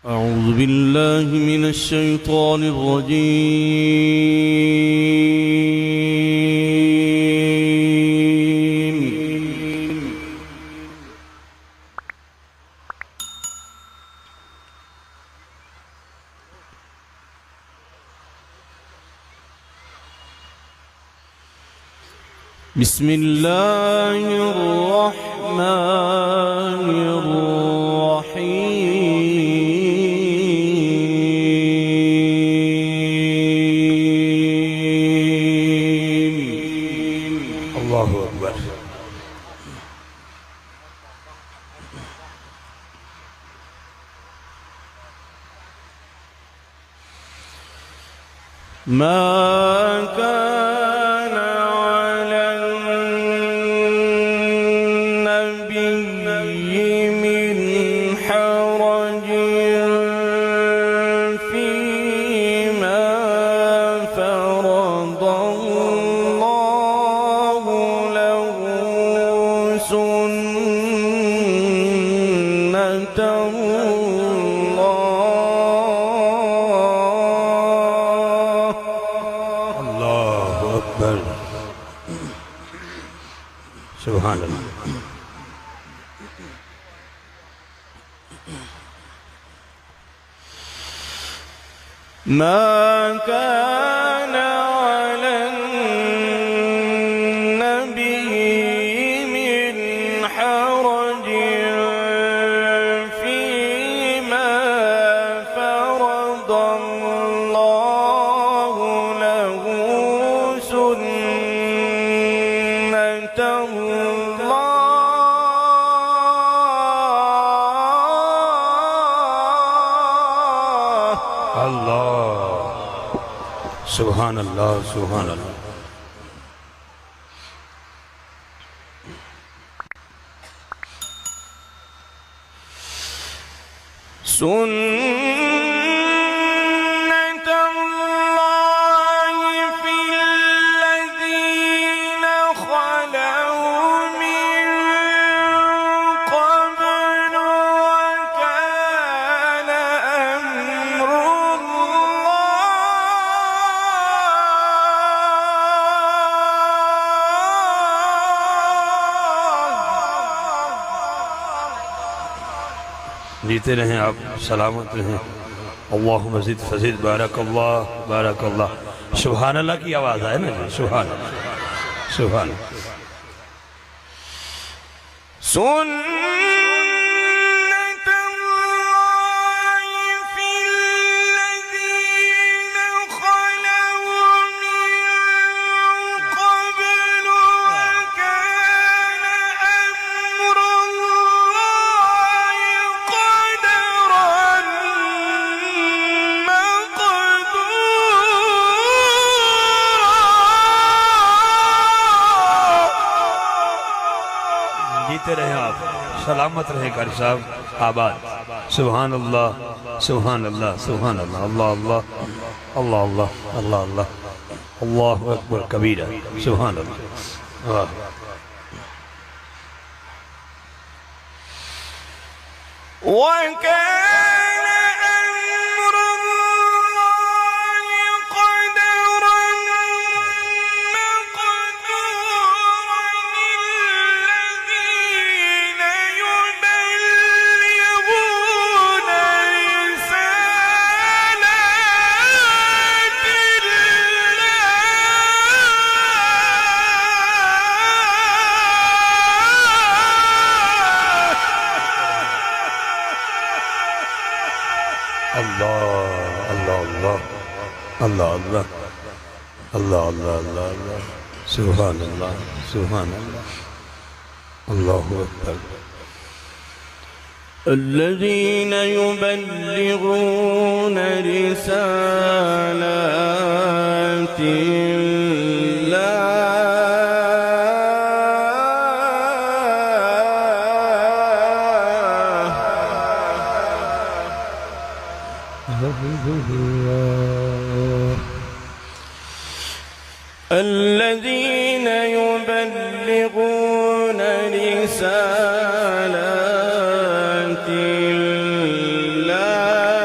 أعوذ بالله من الشيطان الرجيم. بسم الله الرحمن الرحيم. الله أكبر. ما كان على النبي من حرج فيما فرض الله له سنة الله أكبر. سبحان الله. ما كان على النبي من حرج فيما فرض الله له سنة الله. سبحان الله. سبحان الله. سنة الله في الذين خلوا من قبل وكان أمر जीते रहें आप, सलामत रहें। अल्लाहुम्मा ज़िद फज़िद। बारक अल्लाह, बारक अल्लाह। सुभान अल्लाह की आवाज़ आए ना जी। सुभान अल्लाह, सुभान अल्लाह। سنة الله في الذين خلوا من قبل وكان أمر الله قدرا مقدورا जीते रहें आप, सलामत रहें कारी साहब, आबाद। सुभान अल्लाह, सुभान अल्लाह, सुभान अल्लाह। अल्लाह अल्लाह, अल्लाह अल्लाह, अल्लाह अल्लाह, अल्लाहु अकबर कबीरा। सुभान अल्लाह। वाह। وكان أمر الله قدرا مقدورا الذين يبلغون رسالات अल्लाह अल्लाह अल्लाह, अल्लाह अल्लाह, अल्लाह अल्लाह, अल्लाह अल्लाह। सुभान अल्लाह, सुभान अल्लाह। अल्लाहु अकबर। الذين يبلغون رسالات الله الذين يبلغون رسالات الله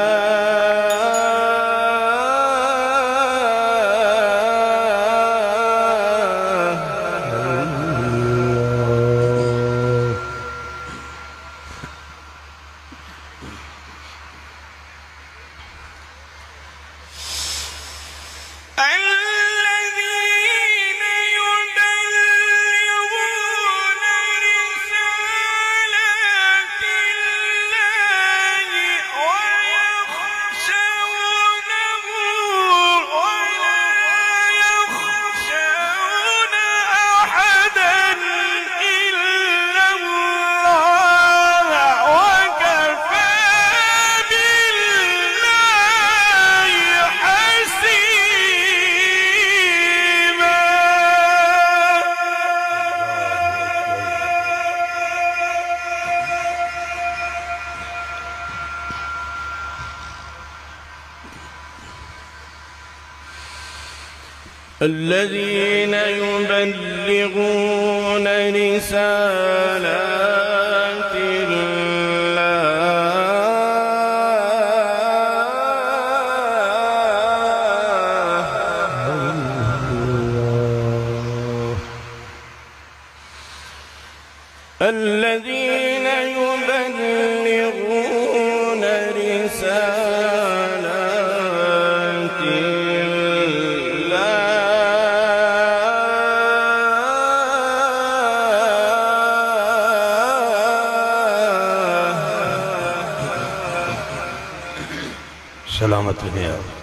الذين يبلغون رسالات الذين يبلغون رسالات سلامت رہے آپ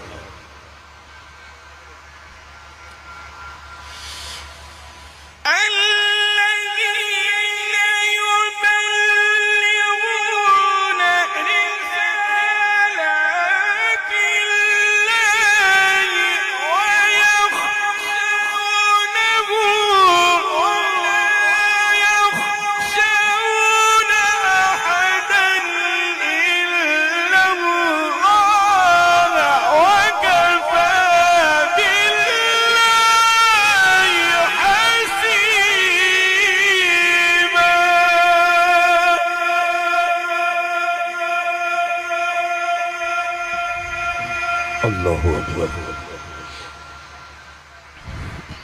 اللہ اکبر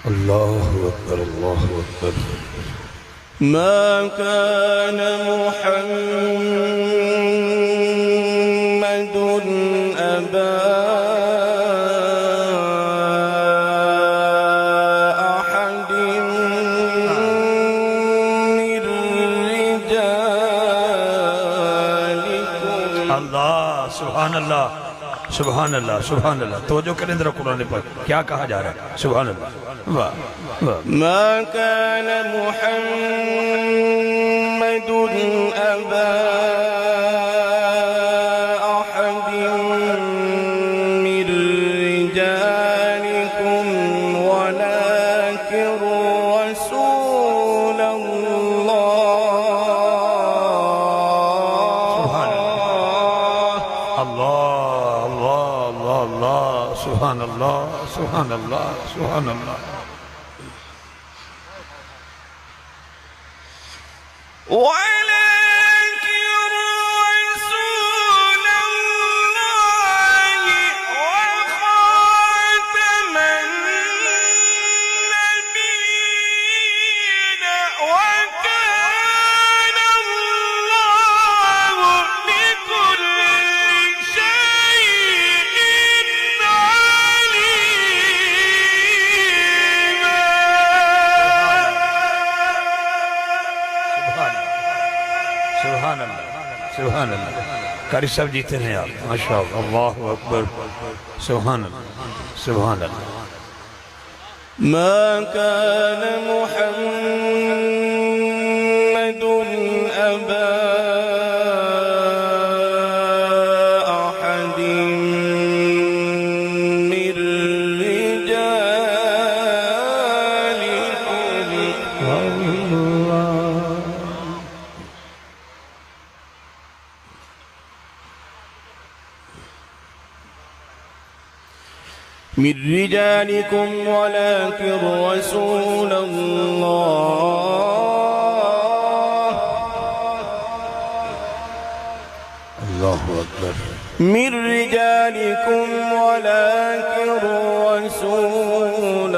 اللہ اکبر اللہ اکبر ما كان محمد أبا أحد من رجالكم اللہ سبحان اللہ سبحان اللہ سبحان اللہ توجہ کریں ذرا قرآن پر کیا کہا جا رہا ہے سبحان اللہ واہ واہ ما كان محمد أبا أحد من رجالكم ولكن رسول الله سبحان الله سبحان الله سبحان الله ولكن رسول الله وخاتم النبيين وكان الله بكل شيء سبحان اللہ سبحان اللہ قاری صاحب جیتے ہیں آپ ماشاءاللہ اللہ اکبر سبحان اللہ سبحان اللہ ما كان محمد أبا أحد من رجالكم ولكن رسول الله اللہ اکبر من رجالكم ولكن رسول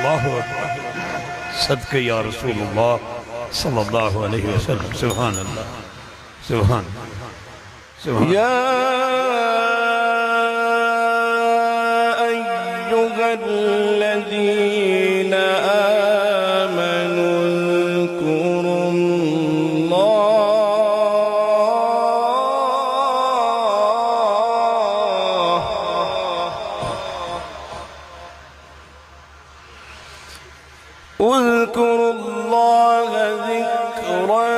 اللہ اکبر صدقہ یا رسول اللہ صلی اللہ علیہ وسلم سبحان اللہ سبحان سبحان يا أيها الذين آمنوا اذكروا الله ذكرا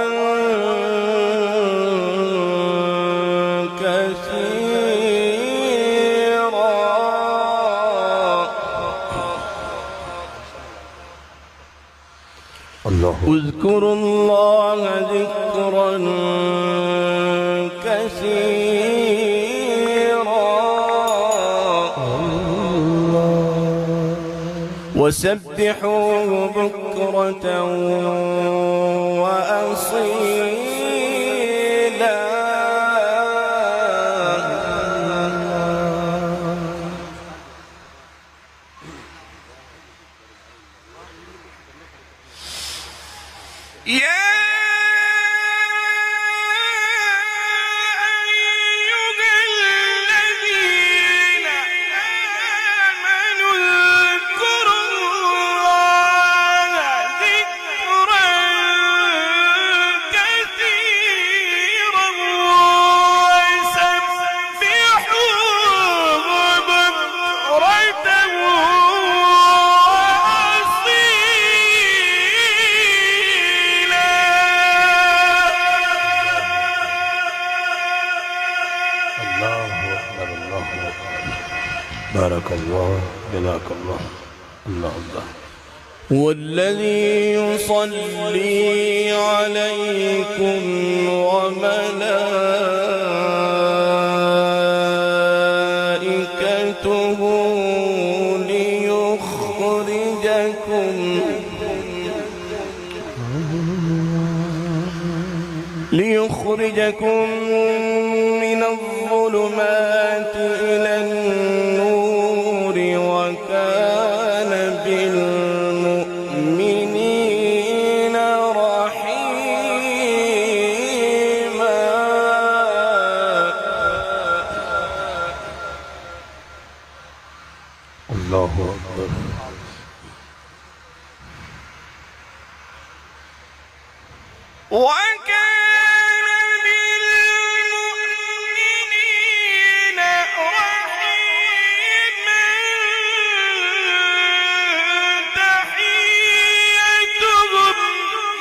كثيرا. اذكروا الله ذكرا كثيرا وسبحوه بكرة وأصيلا. بارك الله جزاك الله. الله الله. والذي يصلي عليكم وملائكته ليخرجكم من الظلمات إلى النور وكان بالمؤمنين رحيما. الله أكبر. وكان بالمؤمنين رحيما. تحيتهم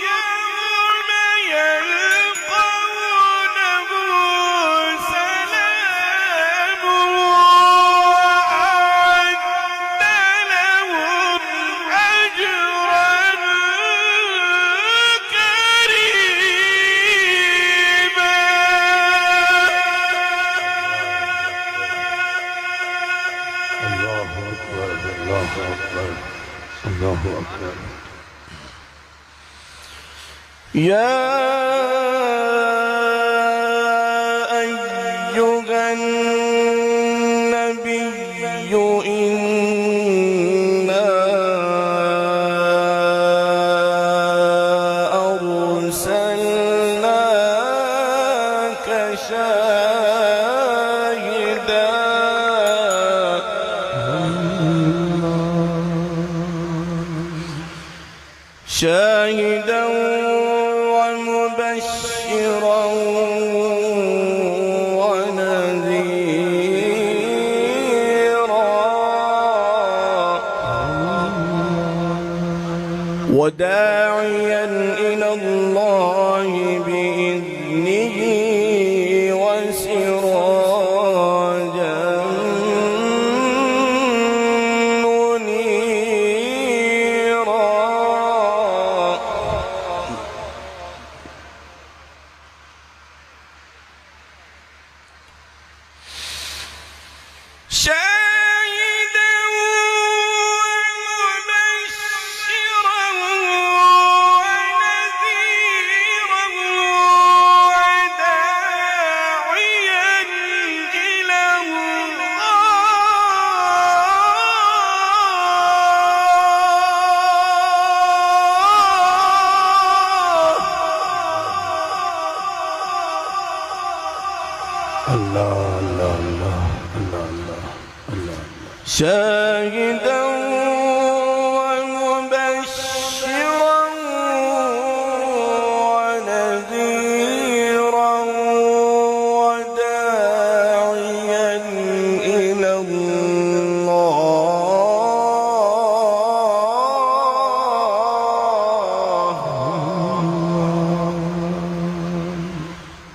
يوم يلقونه سلام وأعد لهم أجرا الله أكبر. يا أيها النبي إنا أرسلناك شاهدا ومبشرا ونذيرا وداعيا إلى الله بإذنه وسراجا شاهدا ومبشرا ونذيرا شاهدا ومبشرا ونذيرا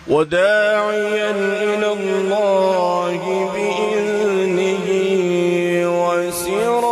وداعيا إلى الله بإذنه وسراجا